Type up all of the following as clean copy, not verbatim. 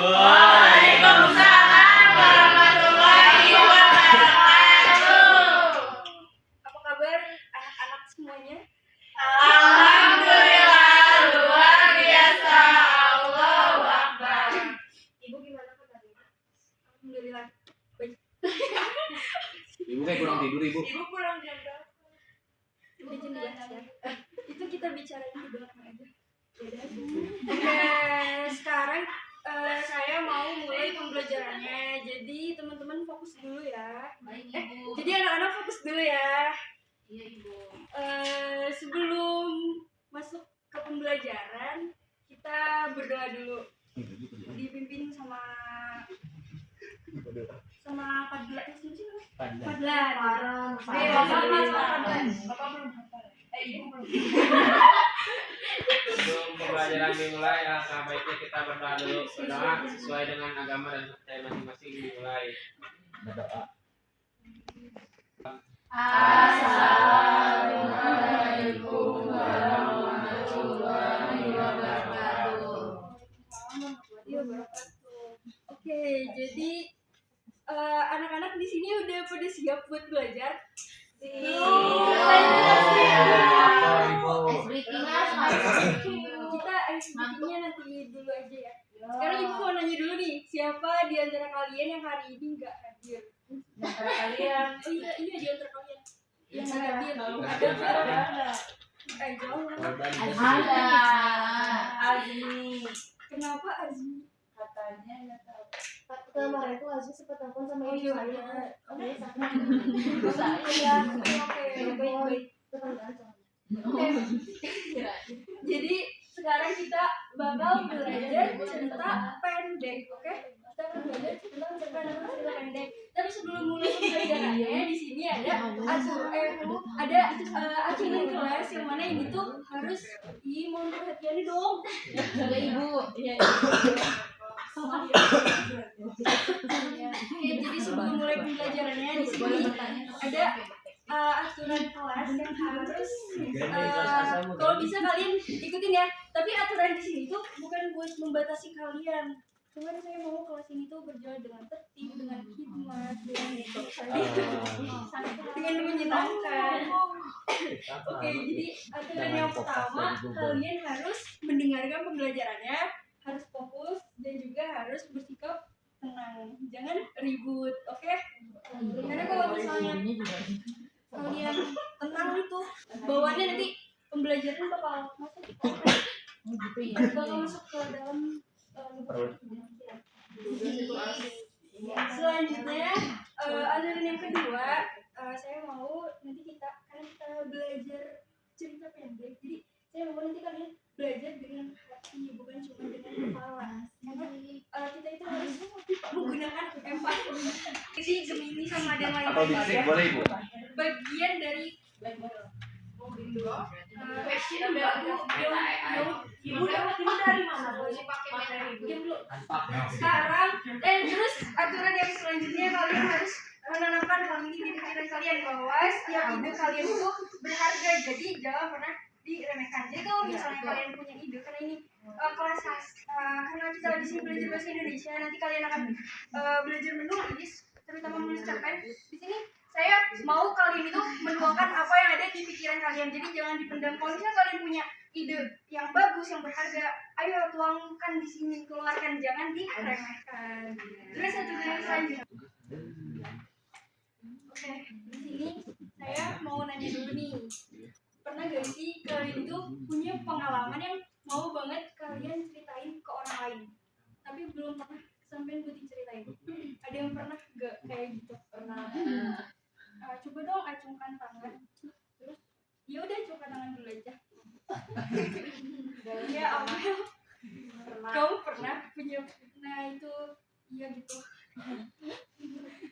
Waalaikumsalam warahmatullahi wabarakatuh. Apa kabar anak-anak semuanya? Alhamdulillah luar biasa. Allahu Akbar. Ibu gimana kabarnya? Alhamdulillah baik. Ibu kayak kurang tidur ibu. Ibu pulang jam berapa? Udah jam 12 ya. Itu kita bicarain di belakang aja. Oke, sekarang saya mau mulai pembelajarannya. Jadi teman-teman fokus dulu ya. Baik Ibu. Jadi anak-anak fokus dulu ya. Iya Ibu. Sebelum masuk ke pembelajaran, kita berdoa dulu. Dipimpin sama Fadlan. Fadlan. Bapak belum hafal. Ibu belum. Sebelum pembelajaran dimulai, alangkah baiknya kita berdoa dulu. Berdoa sesuai dengan agama dan percaya masing-masing dimulai. Berdoa. Assalamualaikum warahmatullahi wabarakatuh. Oke, jadi anak-anak di sini udah pada siap buat belajar? Kita icebreaking-nya nanti dulu aja ya. Sekarang ibu mau nanya dulu nih, siapa di antara kalian yang hari ini nggak hadir? Antara kalian. Iya di antara kalian yang nggak hadir. Jauh. Ada Azmi. Kenapa Azmi? Katanya nggak tahu. Kemarin tuh Aziz sempat telepon sama Oh, ibu iya. saya. Oke, baik. Jadi sekarang kita bakal belajar cerita pendek, oke? Kita akan belajar tentang cerita pendek. Tapi sebelum mulai pembelajarannya, di sini ada acuan kelas yang mana ini tuh harus mohon perhatiannya dong. Ada Ibu. Iya. Oke, jadi sebelum mulai pembelajarannya di sini ada aturan kelas yang harus kalau bisa kalian ikutin ya. Tapi aturan di sini tuh bukan buat membatasi kalian. Cuman saya mau kelas ini tuh berjalan dengan tertib, dengan hikmat, dengan menyenangkan. Oke, jadi aturan yang pertama, kalian harus mendengarkan pembelajarannya, harus fokus dan juga harus bersikap tenang. Jangan ribut, oke? Karena kalau misalnya kalian tenang itu bawaannya nanti pembelajaran bakal masuk ke dalam selanjutnya aturan yang kedua, saya mau nanti kita belajar cerita pendek. Jadi saya mau nanti kalian belajar dengan hati, bukan cuma dengan kepala. Karena kita itu harus menggunakan empati. Jadi Gemini sama ada lain Atau bisik boleh ibu? bagian dari ibu dari mana? Sekarang terus aturan yang selanjutnya, kalian harus menanamkan hal ini di pikiran kalian bahwa setiap ide kalian itu berharga, jadi jangan pernah diremehkan. Jadi kalau misalnya kalian punya ide, karena ini kelas karena kita di sini belajar bahasa Indonesia, nanti kalian akan belajar menulis, terutama menulis cerpen. Di sini saya mau kalian itu menuangkan apa yang ada di pikiran kalian, jadi jangan dipendam. Kalau misalnya kalian punya ide yang bagus, yang berharga, ayo tuangkan di sini, keluarkan, jangan diremehkan. Terus satu yang selanjutnya. Oke, di sini saya mau nanya dulu nih. Pernah gak sih kalian itu punya pengalaman yang mau banget kalian ceritain ke orang lain, tapi belum pernah sampai buat diceritain? Ada yang pernah gak kayak gitu? Pernah. Coba dong acungkan tangan. Terus ya udah acungkan tangan dulu aja. Ya Amel, kamu pernah punya itu iya gitu?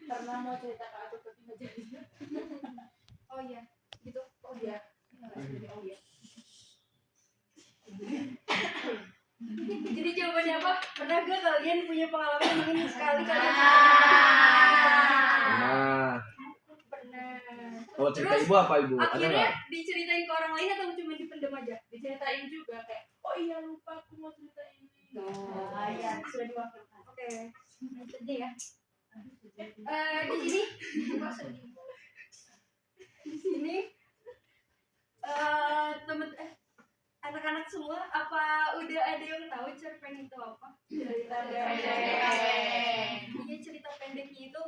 Pernah mau cerita ke aku tapi nggak jadi. Oh iya gitu. Oh iya. Oh iya. Jadi jawabannya apa? Pernah gak kalian punya pengalaman yang ingin sekali kalian Nah, pernah. kalau cerita Terus, ibu apa ibu? Ada akhirnya nggak? diceritain ke orang lain atau cuma dipendam aja? Diceritain juga kayak, oh iya lupa aku mau cerita ini. Iya, sudah diwakilkan. Lanjut aja ya. Di sini di sini temen anak-anak semua apa udah ada yang tahu cerpen itu apa? Cerita pendek. Iya, cerita pendeknya itu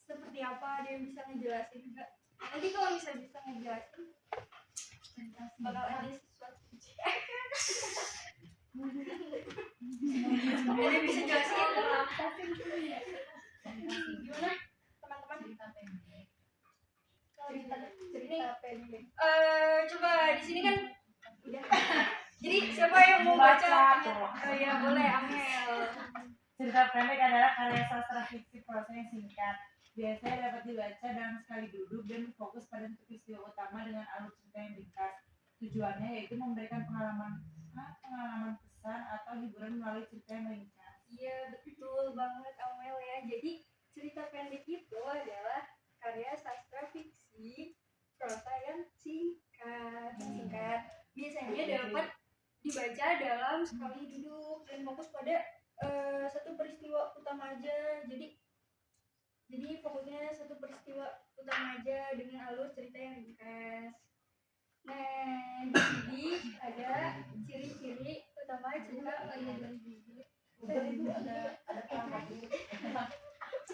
seperti apa? Ada yang bisa ngejelasin juga? Nanti kalau bisa ngejelasin bakal ada sesuatu. Ada yang bisa jelasin? Gimana teman-teman? Cerita pendek. Coba di sini kan udah. Jadi siapa yang mau baca? Oh ya boleh, Amel. Cerita pendek adalah karya sastra fiksi prosa yang singkat. Biasanya dapat dibaca dalam sekali duduk dan fokus pada peristiwa utama dengan alur cerita yang ringkas. Tujuannya yaitu memberikan pengalaman pesan atau hiburan melalui cerita yang ringkas. Iya betul banget Amel ya. Jadi cerita pendek itu adalah karya sastra fiksi prosa yang singkat. Biasanya dapat dibaca dalam sekali duduk dan fokus pada satu peristiwa utama aja. Jadi fokusnya satu peristiwa utama aja dengan alur cerita yang ringkas. Nah, di sini ada ciri-ciri utama cerita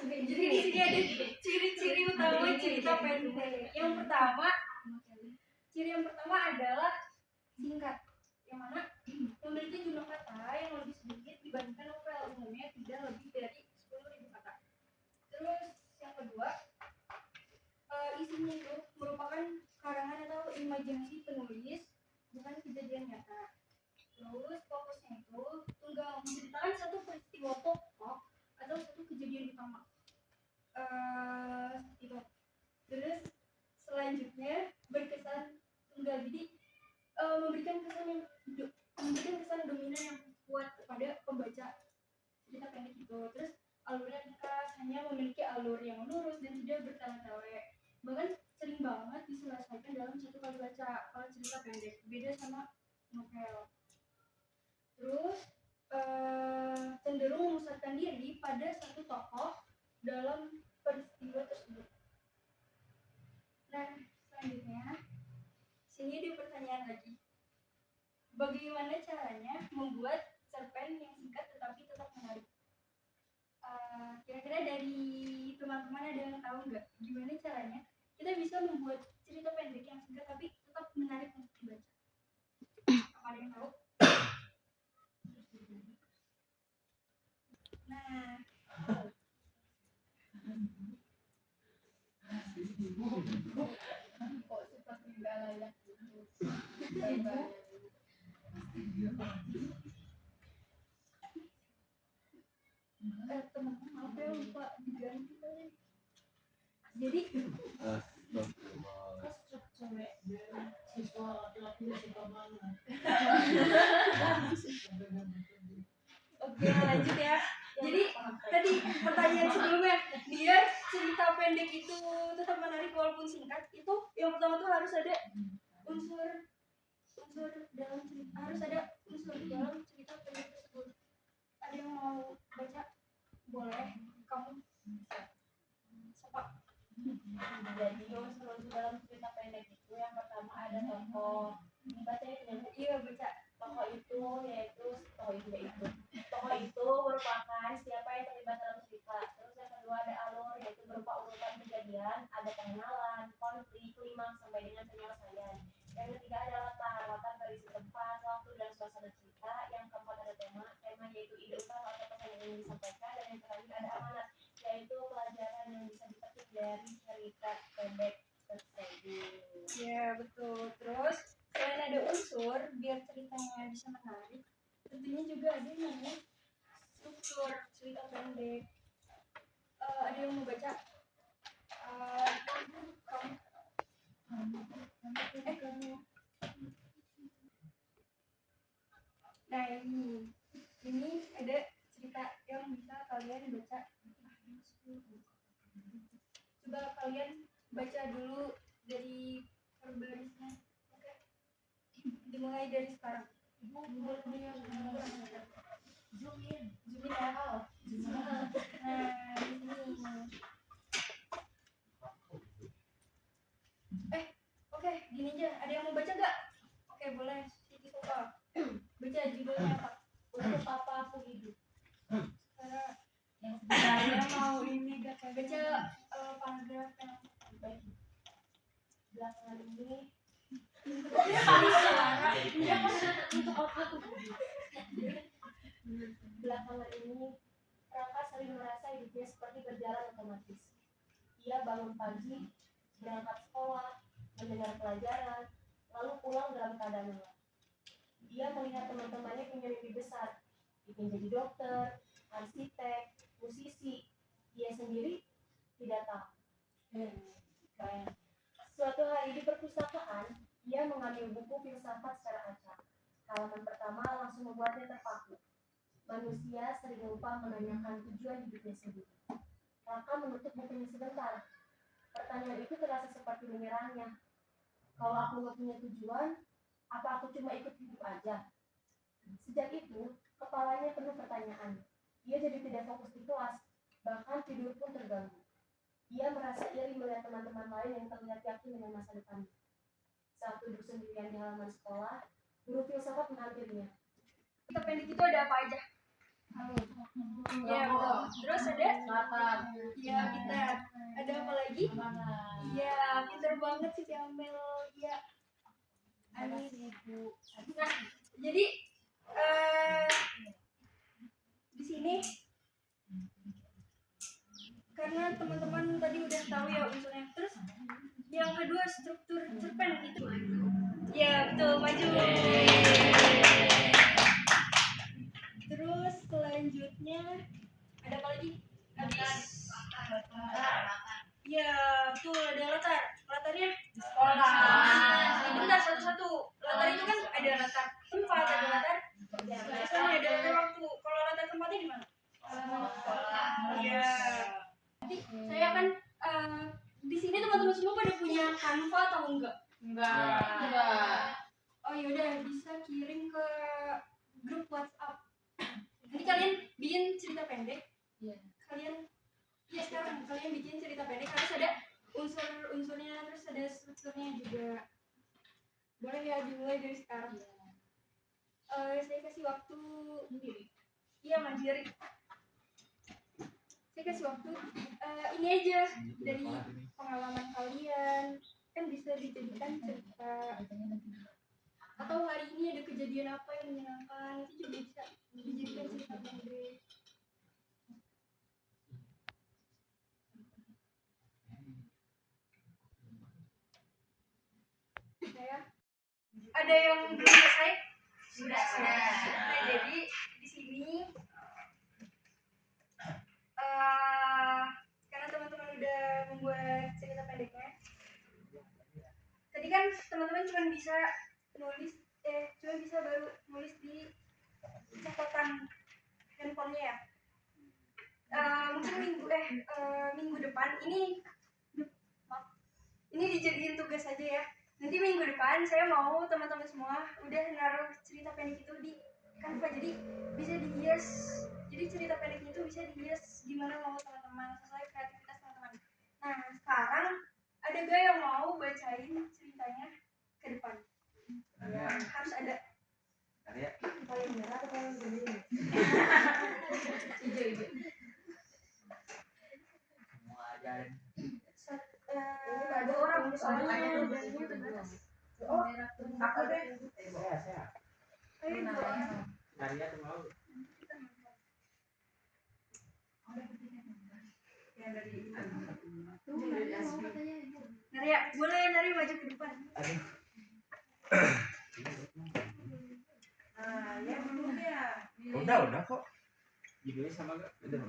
Jadi di sini ada ciri-ciri utama cerita pendek. Yang pertama adalah singkat, yang mana memiliki jumlah kata yang lebih sedikit dibandingkan novel, umumnya tidak lebih dari 10.000 kata. Terus yang kedua, isinya itu merupakan karangan atau imajinasi penulis, bukan kejadian nyata. Terus fokusnya itu tunggal menceritakan satu peristiwa pokok atau satu kejadian utama. Itu. Terus selanjutnya berkesan tunggal, jadi memberikan kesan dominan yang kuat kepada pembaca cerita pendek itu. Terus alurnya ringkas, hanya memiliki alur yang lurus dan tidak bertele-tele. Bahkan sering banget diselesaikan dalam satu kali baca kalau cerita pendek, beda sama novel. Terus cenderung memusatkan diri pada satu tokoh dalam peristiwa tersebut. Nah, selanjutnya sini ada pertanyaan lagi. Bagaimana caranya membuat cerpen yang singkat tetapi tetap menarik? Kira-kira dari teman-teman ada yang tahu nggak gimana caranya kita bisa membuat cerita pendek yang singkat tapi tetap menarik untuk dibaca? Apa ada yang tahu? Nah, Kok seperti nggak layak teman-teman maaf ya lupa diganti. Jadi oke, lanjut ya. Jadi tadi pertanyaan sebelumnya, biar cerita pendek itu tetap menarik walaupun singkat, itu yang pertama tuh harus ada unsur dalam cerita, harus ada unsur dalam cerita pendek tersebut. Ada yang mau baca? Boleh, kamu siapa? Jadi unsur dalam cerita pendek itu yang pertama ada tokoh. Bacanya dengan Iya baca. tokoh itu merupakan siapa yang terlibat dalam cerita. Terus yang kedua ada alur, yaitu berupa urutan kejadian, ada pengenalan, konflik, klimaks sampai dengan penyelesaian. Yang ketiga ada latar berisi tempat, waktu dan suasana cerita. Yang keempat ada tema yaitu ide utama atau pesan yang ingin disampaikan. Dan yang terakhir ada amanat, yaitu pelajaran yang bisa dipetik dari cerita pendek tersebut. Ya betul. Terus selain ada unsur biar ceritanya bisa menarik, tentunya juga ada yang namanya struktur cerita pendek. Ada yang mau baca? Kamu. Nah ini ada cerita yang bisa kalian baca. Coba kalian baca dulu dari perbarisnya. Oke. Dimulai dari sekarang. Zoom in ya. Oke, gini aja. Ada yang mau baca nggak? Oke, boleh. Siti Kopa. Baca judulnya apa? Untuk apa aku hidup? Yang sebenarnya mau ini gak Baca paragraf yang Baik. Belakangan ini Belakangan ini Raka sering merasa hidupnya seperti berjalan otomatis. Ia bangun pagi, berangkat sekolah, mendengar pelajaran, lalu pulang dalam keadaan lelah. Ia melihat teman-temannya punya mimpi besar, ingin jadi dokter, arsitek, musisi. Ia sendiri tidak tahu. Keren. Suatu hari di perpustakaan, ia mengambil buku filsafat secara acak. Halaman pertama langsung membuatnya terpaku. Manusia sering lupa menanyakan tujuan hidupnya sendiri. Raka menutup bukunya sebentar. Pertanyaan itu terasa seperti menyerangnya. Kalau aku nggak punya tujuan, apa aku cuma ikut hidup aja? Sejak itu, kepalanya penuh pertanyaan. Ia jadi tidak fokus di kelas, bahkan tidur pun terganggu. Ia merasa iri melihat teman-teman lain yang terlihat yakin dengan masa depannya. Saat duduk sendirian di halaman sekolah, guru filsafat menghampirinya. kita pendek itu ada apa aja? Iya betul. Terus ada? Iya kita. Ada apa lagi? Iya pinter banget sih Amel. Iya. Anis. Nah jadi di sini karena teman-teman tadi udah tahu ya unsurnya. Terus yang kedua struktur cerpen itu. Ya betul maju. Terus selanjutnya ada apa lagi? Habis. Ya betul ada latar. Latarnya bentar satu-satu. Latar itu kan ada latar tempat, ada latar sama ada latar waktu. Kalau latar tempatnya di mana? Iya. Nanti saya kan di sini teman-teman semua pada punya Canva atau enggak? enggak. Oh yaudah bisa kirim ke grup WhatsApp. Nanti kalian bikin cerita pendek. Iya. Kalian ya sekarang kalian bikin cerita pendek harus ada unsur-unsurnya terus ada strukturnya juga. Boleh ya dimulai dari sekarang. Saya kasih waktu iya mandiri. Saya kasih waktu ini aja dari pengalaman kalian kan bisa dijadikan cerita atau hari ini ada kejadian apa yang menyenangkan itu juga bisa dijadikan cerita pendek. Saya ada yang belum selesai? Sudah. Nah, jadi di sini karena teman-teman udah membuat cerita pendeknya. Tadi kan teman-teman cuma bisa nulis cuma bisa baru nulis di catatan handphonenya ya. Mungkin minggu depan ini dijadiin tugas aja ya. Nanti minggu depan saya mau teman-teman semua udah naruh cerita pendek itu di Canva, jadi bisa dihias. Jadi cerita pendeknya itu bisa dihias gimana mau teman-teman sesuai kreativitas teman-teman. Nah sekarang ada gak yang mau bacain ceritanya ke depan? Harus ada. Paling merah atau paling gede? Hijau. Semua ajarin. Ada orang soalnya badannya terbatas. Aku deh. Saya. Ayo dua. Karya tuh mau. Naria, boleh Naria maju ke depan. Ya belum ya. Udah kok. Judulnya sama gak? Udah.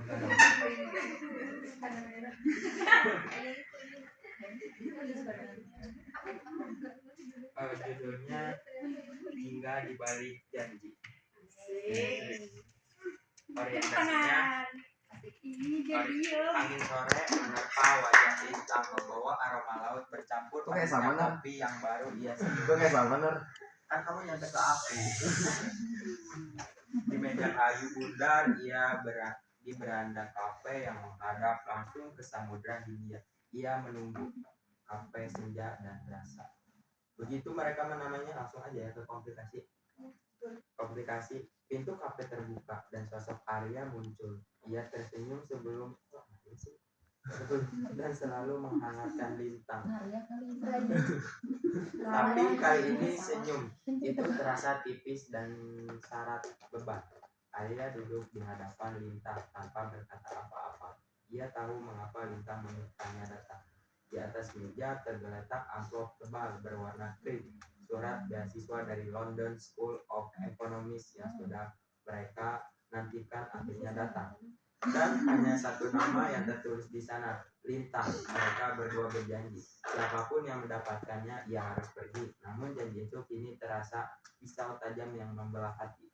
Judulnya Hingga di Balik Janji. Orientasinya angin sore menerpa wajah hitam membawa aroma laut bercampur pada kopi yang baru ia seduh. Kan kamu nyampe ke aku. Di meja kayu bundar ia di beranda kafe yang menghadap langsung ke Samudra Hindia. Ia menunggu kafe senja dan rasa. Begitu mereka menamainya, langsung aja ya ke komplikasi. Pintu kafe terbuka dan sosok Arya muncul. Ia tersenyum sebelum dan selalu menghangatkan Lintang. Tapi kali ini senyum itu terasa tipis dan syarat beban. Arya duduk di hadapan Lintang tanpa berkata apa-apa. Ia tahu mengapa Lintang meminta datang. Di atas meja tergeletak amplop tebal berwarna krim, surat beasiswa dari London School of Economics yang sudah mereka nantikan akhirnya datang. Dan hanya satu nama yang tertulis di sana, Lintang. Mereka berdua berjanji, siapapun yang mendapatkannya, ia harus pergi. Namun janji itu kini terasa pisau tajam yang membelah hati.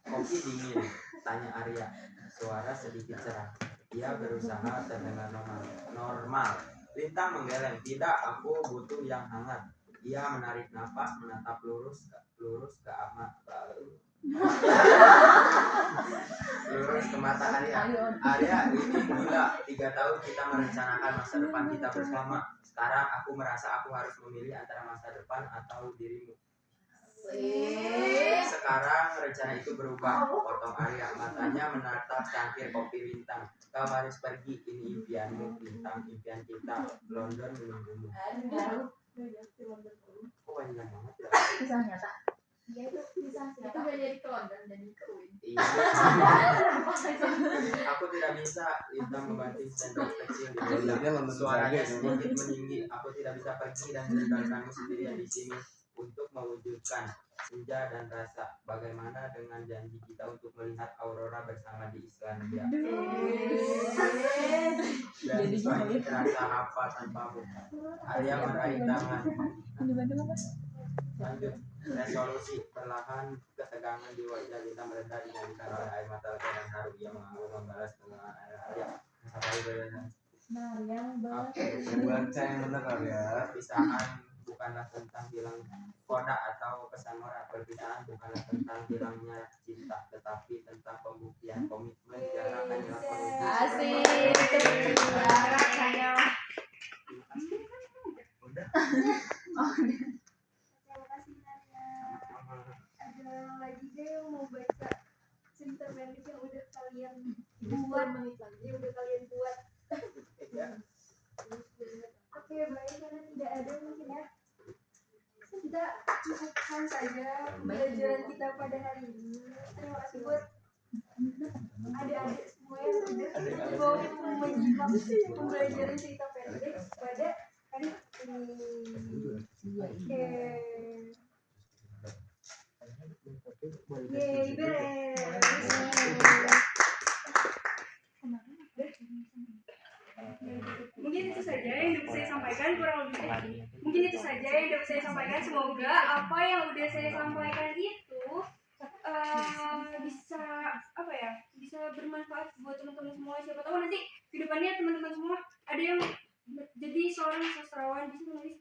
Kopi dingin, tanya Arya. Suara sedikit cerah. Ia berusaha terdengar normal. Lintang menggeleng, tidak, aku butuh yang hangat. Ia menarik napas, menatap lurus ke lurus ke mata Arya. Arya, ini gila. 3 tahun kita merencanakan masa depan kita bersama. Sekarang aku merasa aku harus memilih antara masa depan atau dirimu. Sekarang rencana itu berubah. Potong Arya, matanya menatap cangkir kopi Lintang. Kau harus pergi, ini impianmu Lintang, impian kita. London menunggumu. Kok banyak banget ya? Kisah nyata. Iya itu bisa Itu gak jadi ke London, jadi ke UIN. Iya. Aku tidak bisa Lintang membanting sendok kecil di meja. Suaranya sedikit meninggi. Aku tidak bisa pergi dan meninggalkanmu sendirian di sini untuk mewujudkan senja dan rasa. Bagaimana dengan janji kita untuk melihat aurora bersama di Islandia? Dan ini terasa apa tanpamu? Arya meraih tangan. Lanjut. Resolusi. Perlahan ketegangan di wajah Lintang mereda digantikan oleh air mata lega dan haru. Ia mengangguk membalas dengan air Arya. Baca yang benar Arya. Perpisahan bukanlah tentang hilang koda atau pesan moral. Perpisahan bukanlah tentang hilangnya cinta, tetapi tentang pembuktian komitmen. Jarak hanyalah penunjuk. Asik. Jarak hanya. Udah. Terima kasih Nadia. Ada lagi deh yang mau baca cerita pendek yang udah kalian buat. Yang udah kalian buat. Oke, baik, karena tidak ada mungkin ya. Kita cukupkan saja pembelajaran kita pada hari ini. Terima kasih buat adik-adik semua yang sudah mau menyimak pembelajaran cerita pendek pada hari ini. Oke. Yeay, beres. Mungkin itu saja yang dapat saya sampaikan, kurang lebih. Mungkin itu saja yang dapat saya sampaikan. Semoga apa yang udah saya sampaikan itu bisa apa ya, bisa bermanfaat buat teman-teman semua. Siapa tahu nanti kedepannya teman-teman semua ada yang jadi seorang sastrawan, bisa menulis